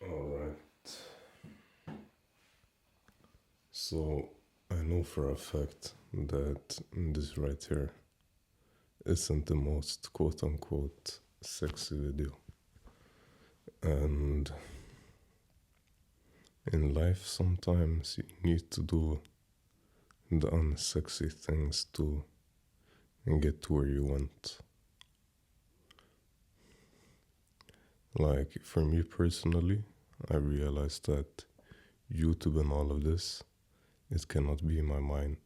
Alright. So I know for a fact that this right here isn't the most quote unquote sexy video. And in life, sometimes you need to do the unsexy things to get to where you want. Like, for me personally, I realized that YouTube and all of this, it cannot be my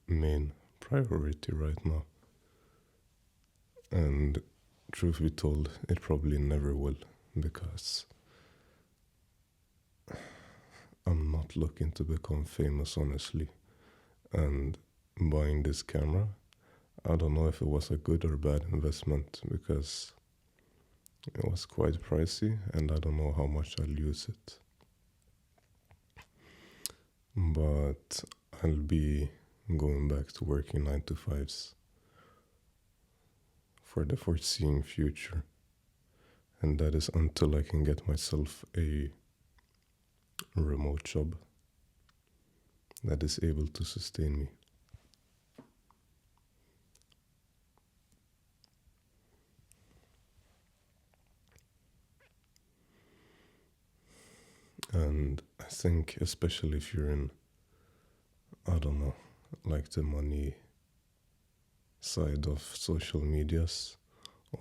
main priority right now. And truth be told, it probably never will because I'm not looking to become famous, honestly. And buying this camera, I don't know if it was a good or bad investment because it was quite pricey and I don't know how much I'll use it. But I'll be going back to working 9 to 5s for the foreseeing future. And that is until I can get myself a remote job that is able to sustain me. And I think, especially if you're in, I don't know, like the money side of social medias,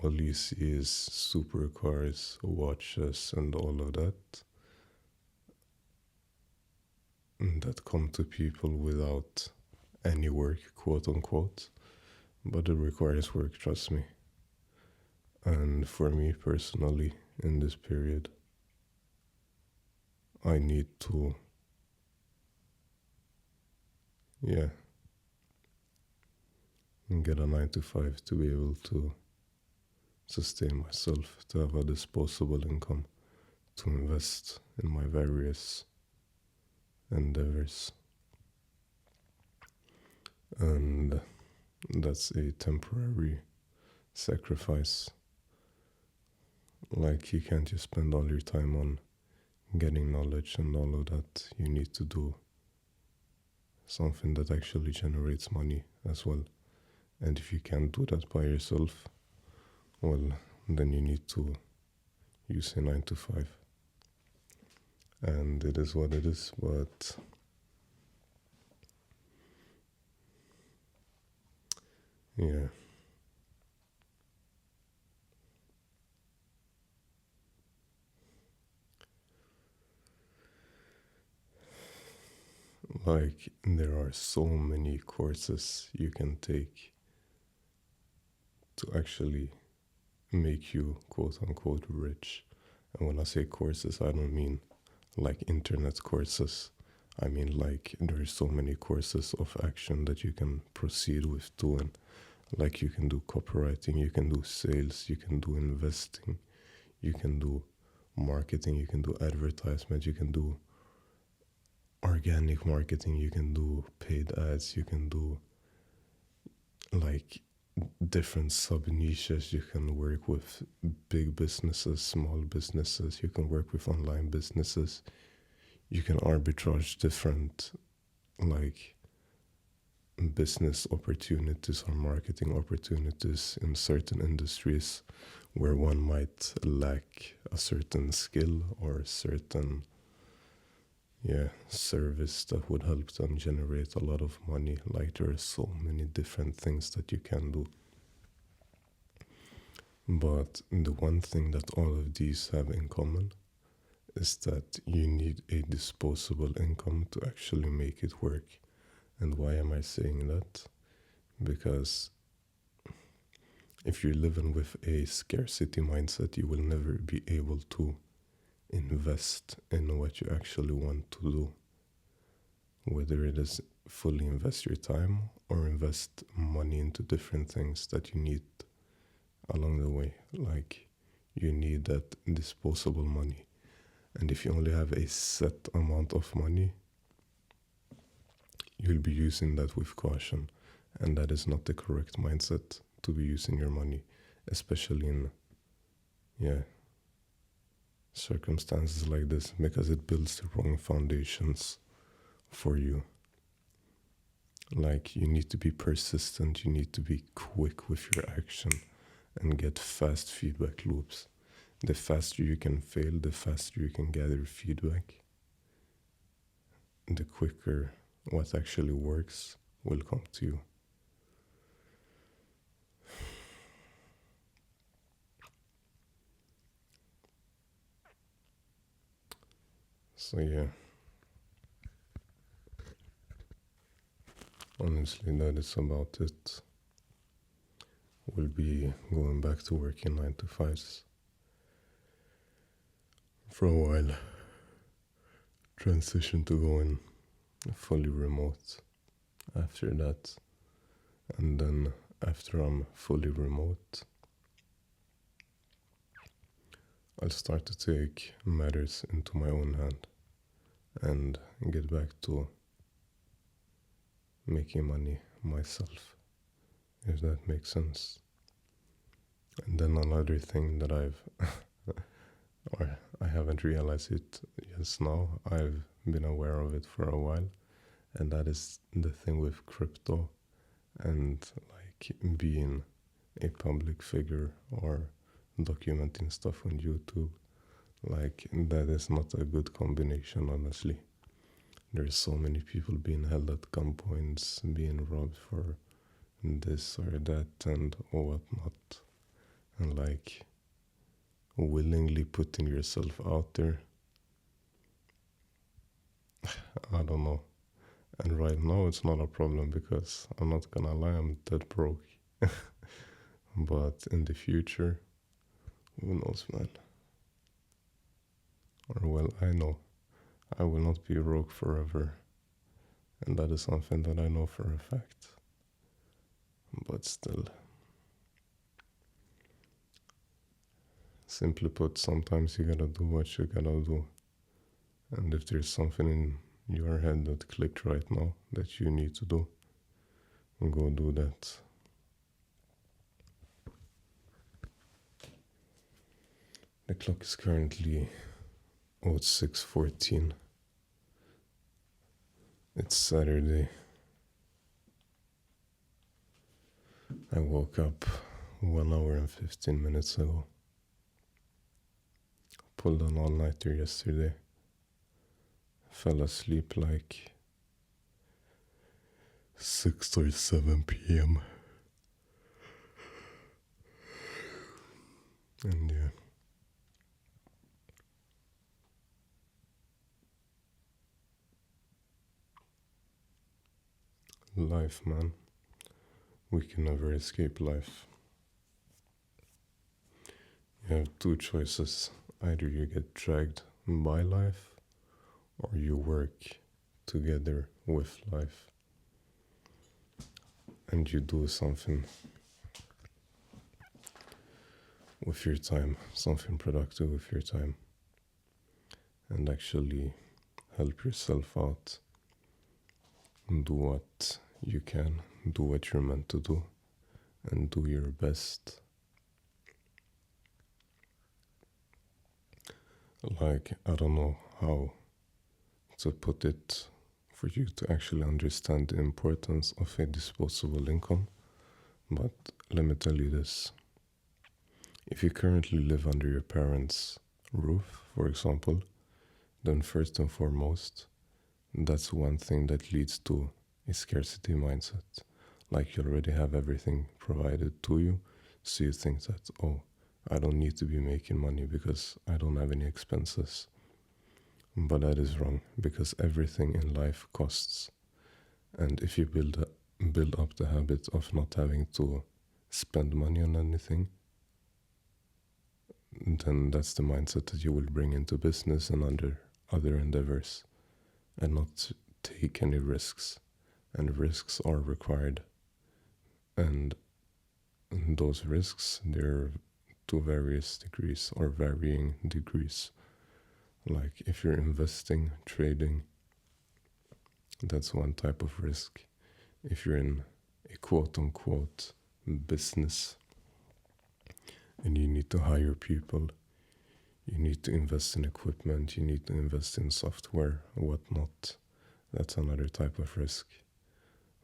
all you see is supercars, watches, and all of that that come to people without any work, quote unquote. But it requires work, trust me. And for me personally, in this period, I need to, yeah, get a 9 to 5 to be able to sustain myself, to have a disposable income, to invest in my various endeavors. And that's a temporary sacrifice. Like, you can't just spend all your time on getting knowledge and all of that. You need to do something that actually generates money as well. And if you can't do that by yourself, well, then you need to use a 9 to 5. And it is what it is, but yeah. Like, there are so many courses you can take to actually make you quote unquote rich. And when I say courses, I don't mean like internet courses. I mean, like, there are so many courses of action that you can proceed with doing. Like, you can do copywriting, you can do sales, you can do investing, you can do marketing, you can do advertisement, you can do organic marketing, you can do paid ads, you can do like different sub niches. You can work with big businesses, small businesses, you can work with online businesses, you can arbitrage different like business opportunities or marketing opportunities in certain industries where one might lack a certain skill or a certain service that would help them generate a lot of money. Like, there are so many different things that you can do. But the one thing that all of these have in common is that you need a disposable income to actually make it work. And why am I saying that? Because if you're living with a scarcity mindset, you will never be able to invest in what you actually want to do. Whether it is fully invest your time or invest money into different things that you need along the way. Like, you need that disposable money. And if you only have a set amount of money, you'll be using that with caution. And that is not the correct mindset to be using your money, especially in, yeah, circumstances like this because it builds the wrong foundations for you. Like, you need to be persistent, you need to be quick with your action and get fast feedback loops. The faster you can fail, the faster you can gather feedback, the quicker what actually works will come to you. So yeah, honestly, that is about it. We'll be going back to working 9 to 5s for a while. Transition to going fully remote after that. And then after I'm fully remote, I'll start to take matters into my own hand and get back to making money myself, if that makes sense. And then another thing that or I haven't realized it just now, I've been aware of it for a while, and that is the thing with crypto and like being a public figure or documenting stuff on YouTube. Like, that is not a good combination, honestly. There's so many people being held at gunpoints, being robbed for this or that and whatnot. And like, willingly putting yourself out there, I don't know. And right now it's not a problem because I'm not gonna lie, I'm dead broke. But in the future, who knows, man? Or well, I know I will not be broke forever, and that is something that I know for a fact. But still, simply put, sometimes you gotta do what you gotta do. And if there's something in your head that clicked right now that you need to do, go do that. The clock is currently 06:14. It's Saturday. I woke up 1 hour and 15 minutes ago. Pulled an all-nighter yesterday. Fell asleep like 6 or 7 p.m. And yeah. Life, man. We can never escape life. You have two choices. Either you get dragged by life, or you work together with life. And you do something with your time, something productive with your time, and actually help yourself out. Do what you can, do what you're meant to do, and do your best. Like, I don't know how to put it for you to actually understand the importance of a disposable income, but let me tell you this. If you currently live under your parents' roof, for example, then first and foremost, that's one thing that leads to a scarcity mindset. Like, you already have everything provided to you, so you think that, oh, I don't need to be making money because I don't have any expenses. But that is wrong, because everything in life costs. And if you build up the habit of not having to spend money on anything, then that's the mindset that you will bring into business and under other endeavors, and not take any risks. And risks are required. And those risks, they're to various degrees or varying degrees. Like, if you're investing, trading, that's one type of risk. If you're in a quote unquote business and you need to hire people, You need to invest in equipment, you need to invest in software, whatnot. That's another type of risk.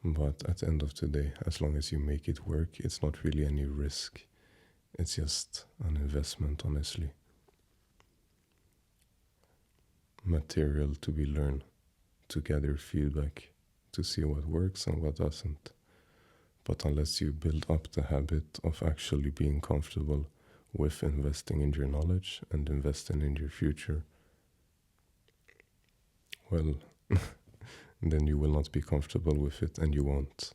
But at the end of the day, as long as you make it work, it's not really any risk. It's just an investment, honestly. Material to be learned, to gather feedback, to see what works and what doesn't. But unless you build up the habit of actually being comfortable with investing in your knowledge and investing in your future, well, then you will not be comfortable with it and you won't.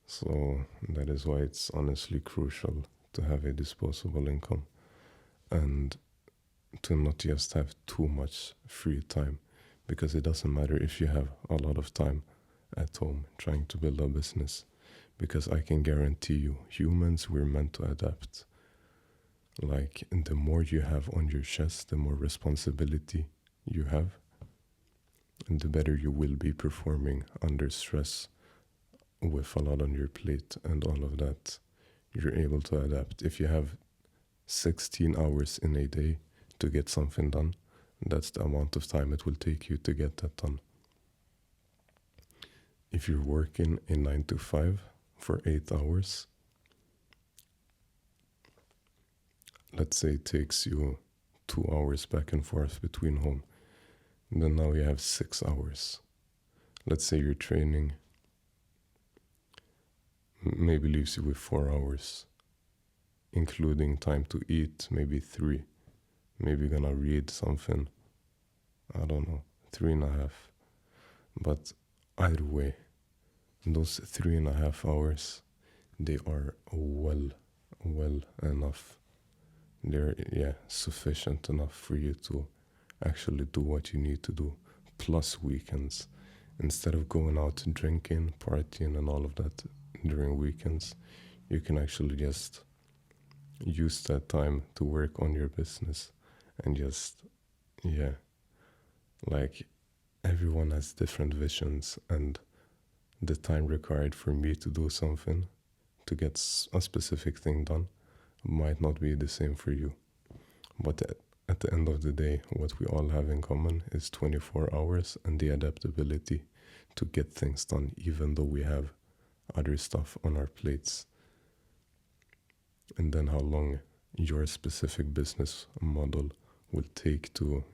So that is why it's honestly crucial to have a disposable income and to not just have too much free time, because it doesn't matter if you have a lot of time at home trying to build a business, because I can guarantee you, humans, we're meant to adapt. Like, the more you have on your chest, the more responsibility you have, and the better you will be performing under stress with a lot on your plate and all of that. You're able to adapt. If you have 16 hours in a day to get something done, that's the amount of time it will take you to get that done. If you're working a 9 to 5 for 8 hours, let's say it takes you 2 hours back and forth between home, and then now you have 6 hours. Let's say you're training, maybe leaves you with 4 hours, including time to eat, maybe 3. Maybe gonna read something, I don't know, 3.5. But either way, those 3.5 hours, they are well enough. They're sufficient enough for you to actually do what you need to do, plus weekends. Instead of going out drinking, partying and all of that during weekends, you can actually just use that time to work on your business and just, like, everyone has different visions, and the time required for me to do something, to get a specific thing done, might not be the same for you. But at the end of the day, what we all have in common is 24 hours and the adaptability to get things done, even though we have other stuff on our plates. And then how long your specific business model will take to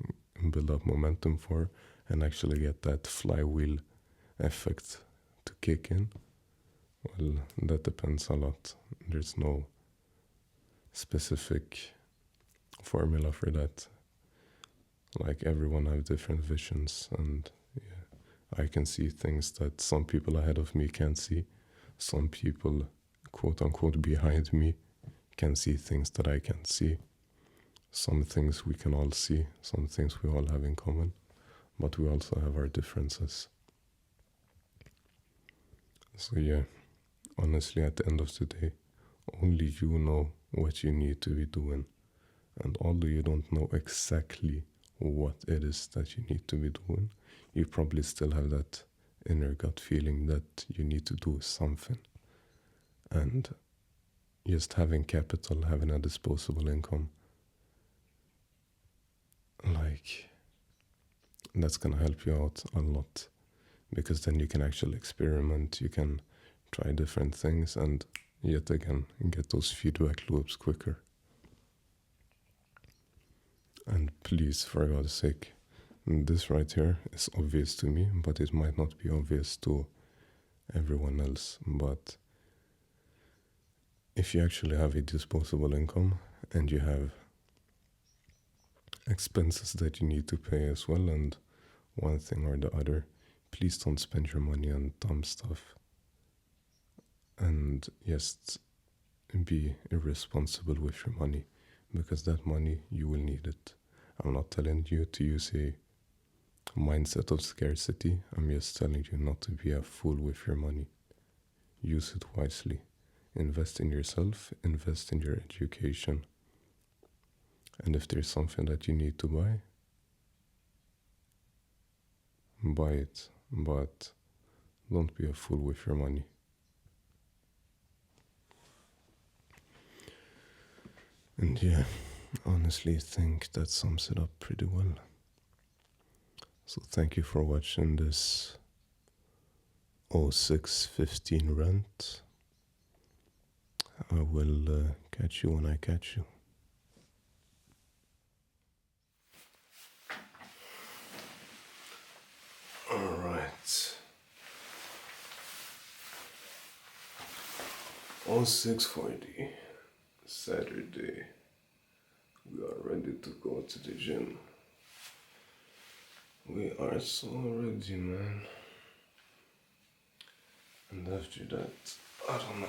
build up momentum for and actually get that flywheel effect to kick in, well, that depends a lot. There's no specific formula for that. Like, everyone have different visions, and I can see things that some people ahead of me can't see. Some people, quote unquote, behind me can see things that I can't see. Some things we can all see, some things we all have in common, but we also have our differences. So honestly, at the end of the day, only you know what you need to be doing. And although you don't know exactly what it is that you need to be doing, you probably still have that inner gut feeling that you need to do something. And just having capital, having a disposable income, like, that's gonna help you out a lot, because then you can actually experiment, you can try different things, and yet again get those feedback loops quicker. And please, for God's sake, this right here is obvious to me, but it might not be obvious to everyone else. But if you actually have a disposable income and you have expenses that you need to pay as well, and one thing or the other, please don't spend your money on dumb stuff. And just be irresponsible with your money, because that money, you will need it. I'm not telling you to use a mindset of scarcity. I'm just telling you not to be a fool with your money. Use it wisely. Invest in yourself, invest in your education. And if there's something that you need to buy it. But don't be a fool with your money. And honestly think that sums it up pretty well. So thank you for watching this 0615 rant. I will catch you when I catch you. Alright. 0640, Saturday. We are ready to go to the gym. We are so ready, man. And after that, I don't know.